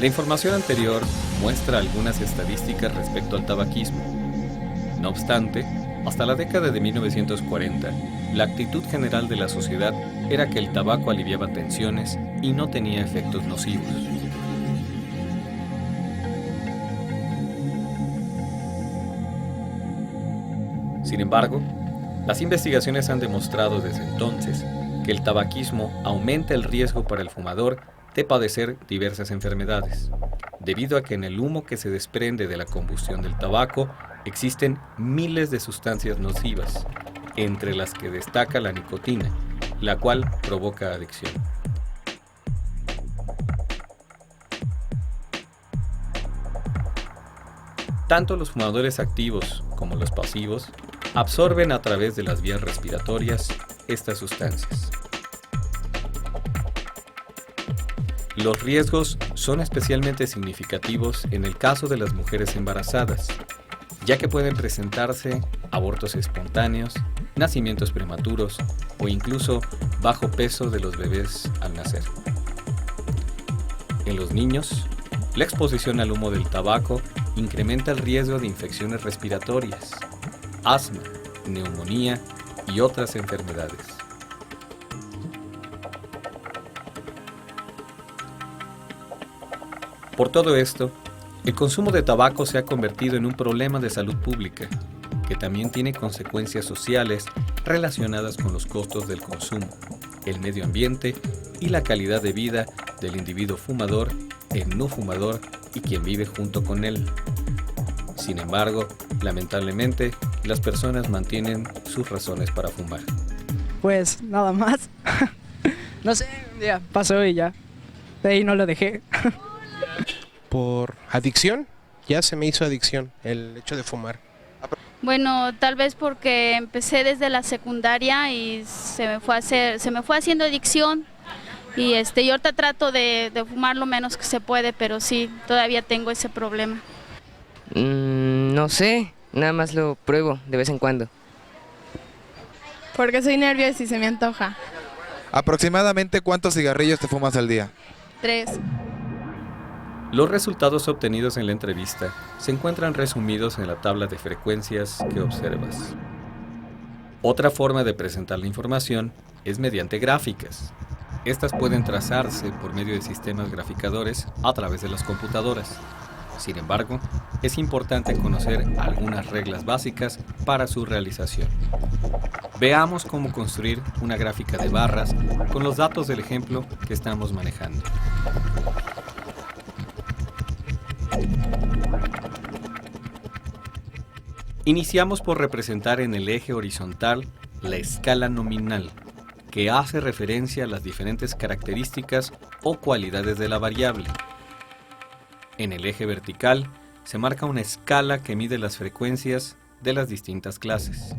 La información anterior muestra algunas estadísticas respecto al tabaquismo. No obstante, hasta la década de 1940, la actitud general de la sociedad era que el tabaco aliviaba tensiones y no tenía efectos nocivos. Sin embargo, las investigaciones han demostrado desde entonces que el tabaquismo aumenta el riesgo para el fumador de padecer diversas enfermedades, debido a que en el humo que se desprende de la combustión del tabaco existen miles de sustancias nocivas, entre las que destaca la nicotina, la cual provoca adicción. Tanto los fumadores activos como los pasivos absorben a través de las vías respiratorias estas sustancias. Los riesgos son especialmente significativos en el caso de las mujeres embarazadas, ya que pueden presentarse abortos espontáneos, nacimientos prematuros o incluso bajo peso de los bebés al nacer. En los niños, la exposición al humo del tabaco incrementa el riesgo de infecciones respiratorias, asma, neumonía y otras enfermedades. Por todo esto, el consumo de tabaco se ha convertido en un problema de salud pública, que también tiene consecuencias sociales relacionadas con los costos del consumo, el medio ambiente y la calidad de vida del individuo fumador, el no fumador y quien vive junto con él. Sin embargo, lamentablemente, las personas mantienen sus razones para fumar. Pues nada más. No sé, un día pasó y ya. De ahí no lo dejé. Por adicción, ya se me hizo adicción el hecho de fumar. Bueno, tal vez porque empecé desde la secundaria y se me fue haciendo adicción y yo ahorita trato de fumar lo menos que se puede, pero sí, todavía tengo ese problema. No sé, nada más lo pruebo de vez en cuando. Porque soy nerviosa y se me antoja. ¿Aproximadamente cuántos cigarrillos te fumas al día? 3. Los resultados obtenidos en la entrevista se encuentran resumidos en la tabla de frecuencias que observas. Otra forma de presentar la información es mediante gráficas. Estas pueden trazarse por medio de sistemas graficadores a través de las computadoras. Sin embargo, es importante conocer algunas reglas básicas para su realización. Veamos cómo construir una gráfica de barras con los datos del ejemplo que estamos manejando. Iniciamos por representar en el eje horizontal la escala nominal, que hace referencia a las diferentes características o cualidades de la variable. En el eje vertical se marca una escala que mide las frecuencias de las distintas clases.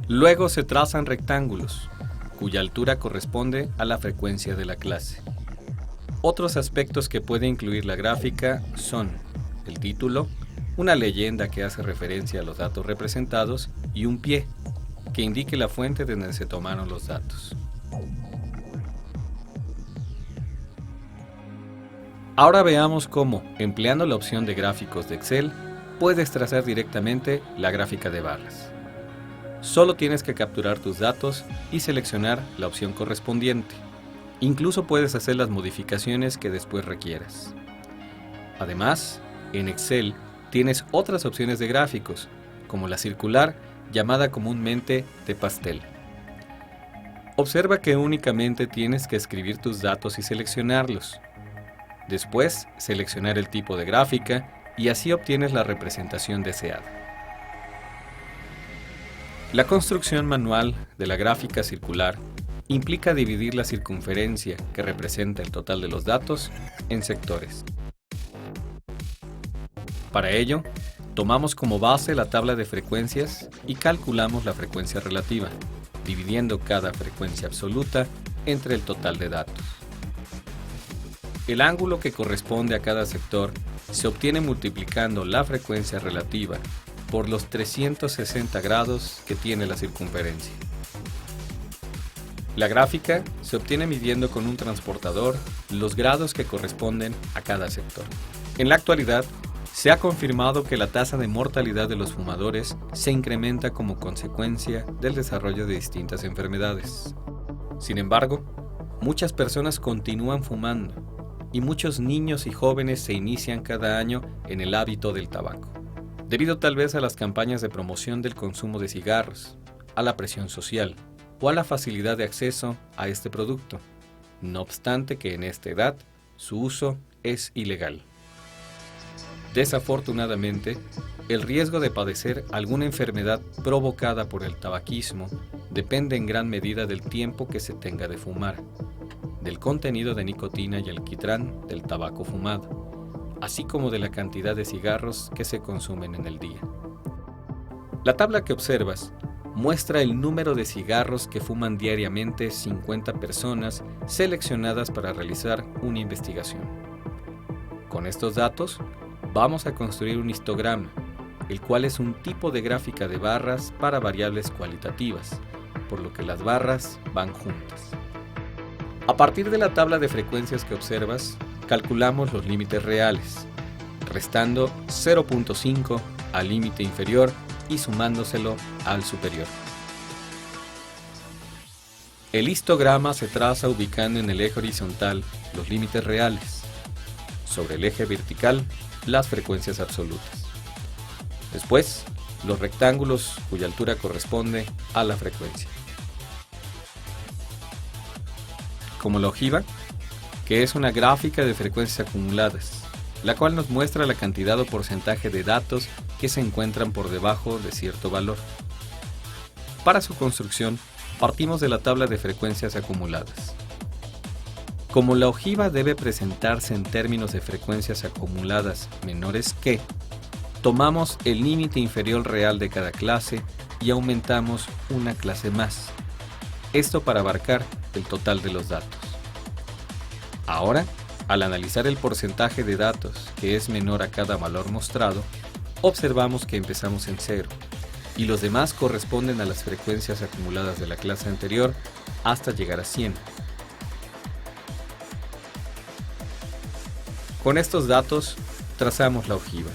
Luego se trazan rectángulos, cuya altura corresponde a la frecuencia de la clase. Otros aspectos que puede incluir la gráfica son el título, una leyenda que hace referencia a los datos representados y un pie, que indique la fuente de donde se tomaron los datos. Ahora veamos cómo, empleando la opción de gráficos de Excel, puedes trazar directamente la gráfica de barras. Solo tienes que capturar tus datos y seleccionar la opción correspondiente. Incluso puedes hacer las modificaciones que después requieras. Además, en Excel tienes otras opciones de gráficos, como la circular, llamada comúnmente de pastel. Observa que únicamente tienes que escribir tus datos y seleccionarlos. Después, seleccionar el tipo de gráfica y así obtienes la representación deseada. La construcción manual de la gráfica circular implica dividir la circunferencia que representa el total de los datos en sectores. Para ello, tomamos como base la tabla de frecuencias y calculamos la frecuencia relativa, dividiendo cada frecuencia absoluta entre el total de datos. El ángulo que corresponde a cada sector se obtiene multiplicando la frecuencia relativa por los 360 grados que tiene la circunferencia. La gráfica se obtiene midiendo con un transportador los grados que corresponden a cada sector. En la actualidad, se ha confirmado que la tasa de mortalidad de los fumadores se incrementa como consecuencia del desarrollo de distintas enfermedades. Sin embargo, muchas personas continúan fumando y muchos niños y jóvenes se inician cada año en el hábito del tabaco, debido tal vez a las campañas de promoción del consumo de cigarros, a la presión social o a la facilidad de acceso a este producto, no obstante que en esta edad su uso es ilegal. Desafortunadamente, el riesgo de padecer alguna enfermedad provocada por el tabaquismo depende en gran medida del tiempo que se tenga de fumar, del contenido de nicotina y alquitrán del tabaco fumado, así como de la cantidad de cigarros que se consumen en el día. La tabla que observas muestra el número de cigarros que fuman diariamente 50 personas seleccionadas para realizar una investigación. Con estos datos, vamos a construir un histograma, el cual es un tipo de gráfica de barras para variables cualitativas, por lo que las barras van juntas. A partir de la tabla de frecuencias que observas, calculamos los límites reales, restando 0.5 al límite inferior y sumándoselo al superior. El histograma se traza ubicando en el eje horizontal los límites reales, sobre el eje vertical las frecuencias absolutas. Después, los rectángulos cuya altura corresponde a la frecuencia. Como la ojiva, que es una gráfica de frecuencias acumuladas, la cual nos muestra la cantidad o porcentaje de datos que se encuentran por debajo de cierto valor. Para su construcción, partimos de la tabla de frecuencias acumuladas. Como la ojiva debe presentarse en términos de frecuencias acumuladas menores que, tomamos el límite inferior real de cada clase y aumentamos una clase más. Esto para abarcar el total de los datos. Ahora, al analizar el porcentaje de datos que es menor a cada valor mostrado, observamos que empezamos en 0 y los demás corresponden a las frecuencias acumuladas de la clase anterior hasta llegar a 100. Con estos datos, trazamos la ojiva.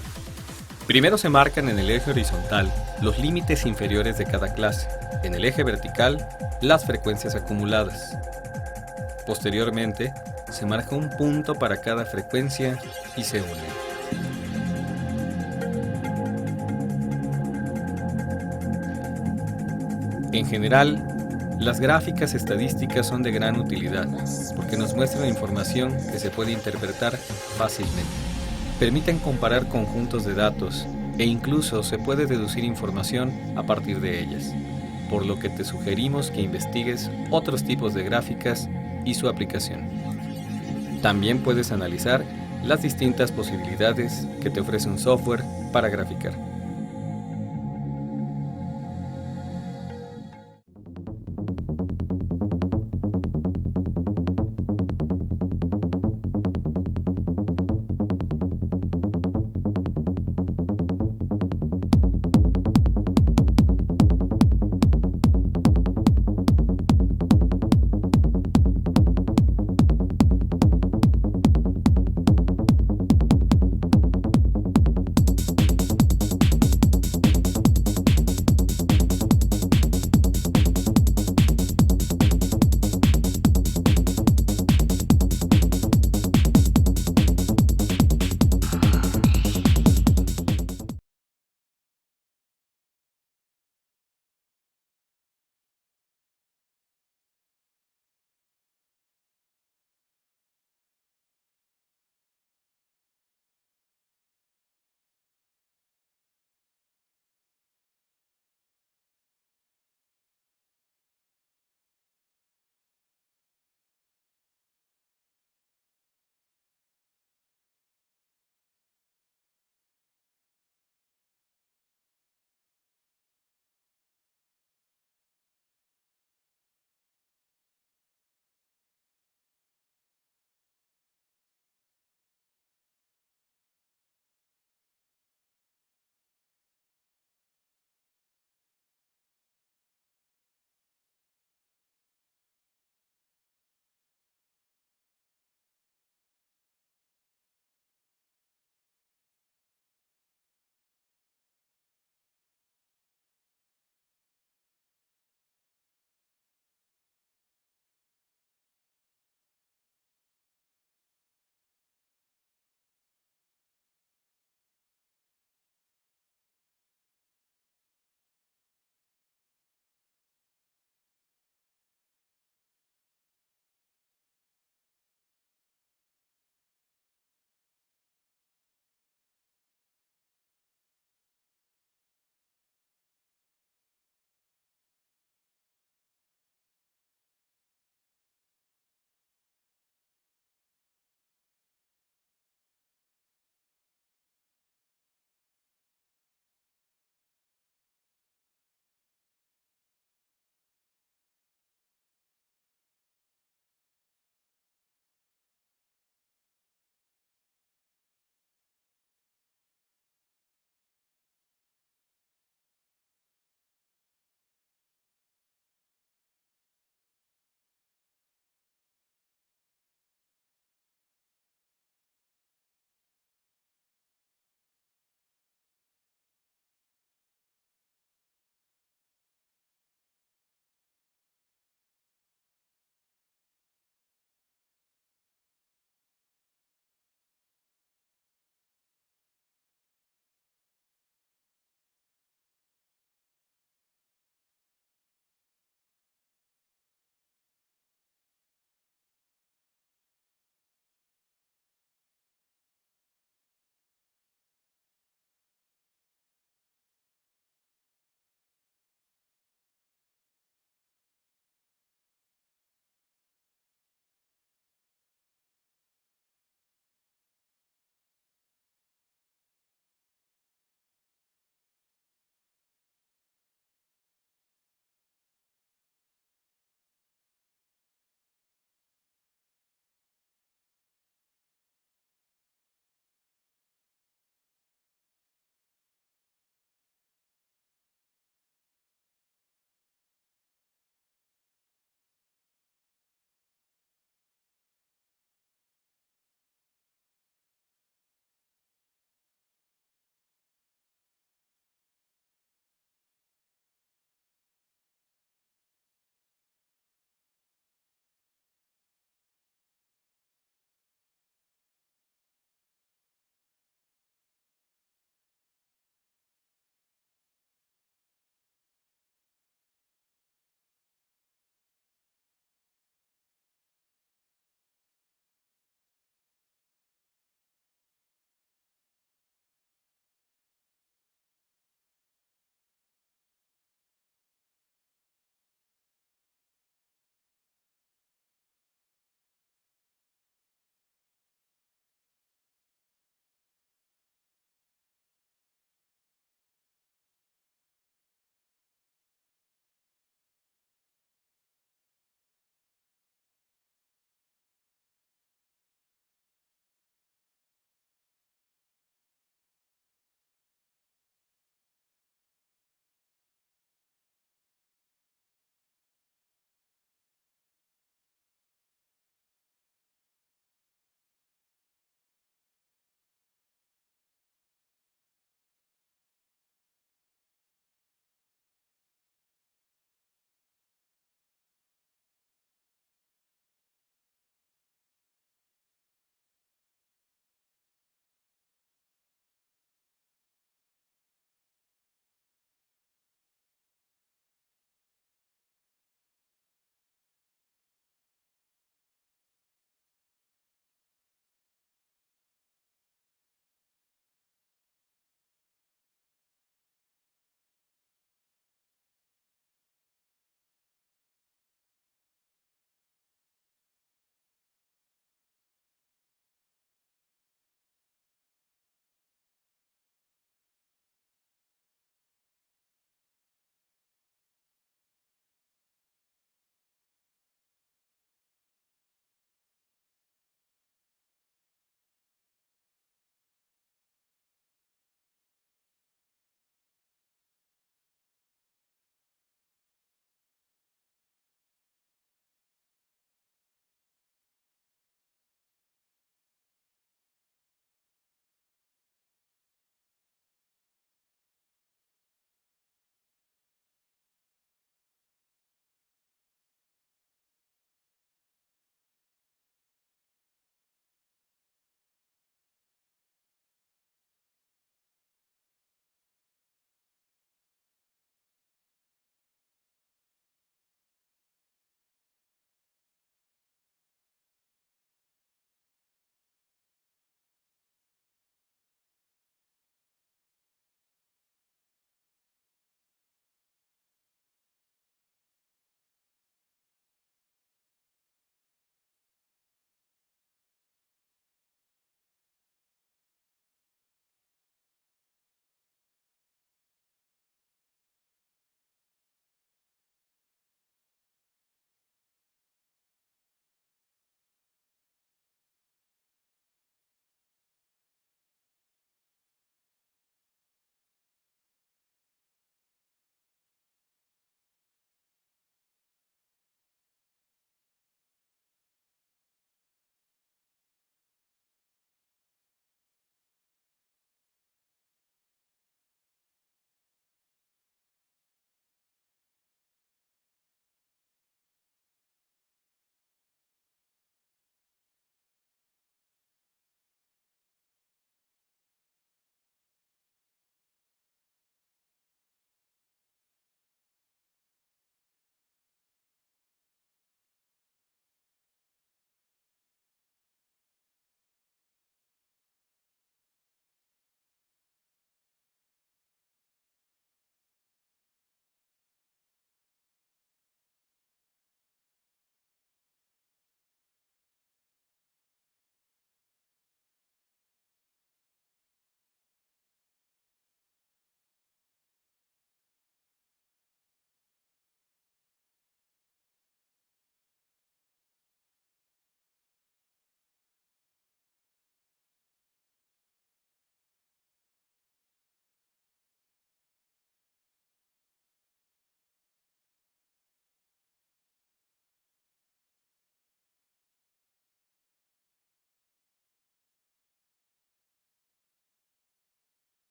Primero se marcan en el eje horizontal los límites inferiores de cada clase, en el eje vertical las frecuencias acumuladas. Posteriormente, se marca un punto para cada frecuencia y se unen. En general, las gráficas estadísticas son de gran utilidad porque nos muestran información que se puede interpretar fácilmente. Permiten comparar conjuntos de datos e incluso se puede deducir información a partir de ellas, por lo que te sugerimos que investigues otros tipos de gráficas y su aplicación. También puedes analizar las distintas posibilidades que te ofrece un software para graficar.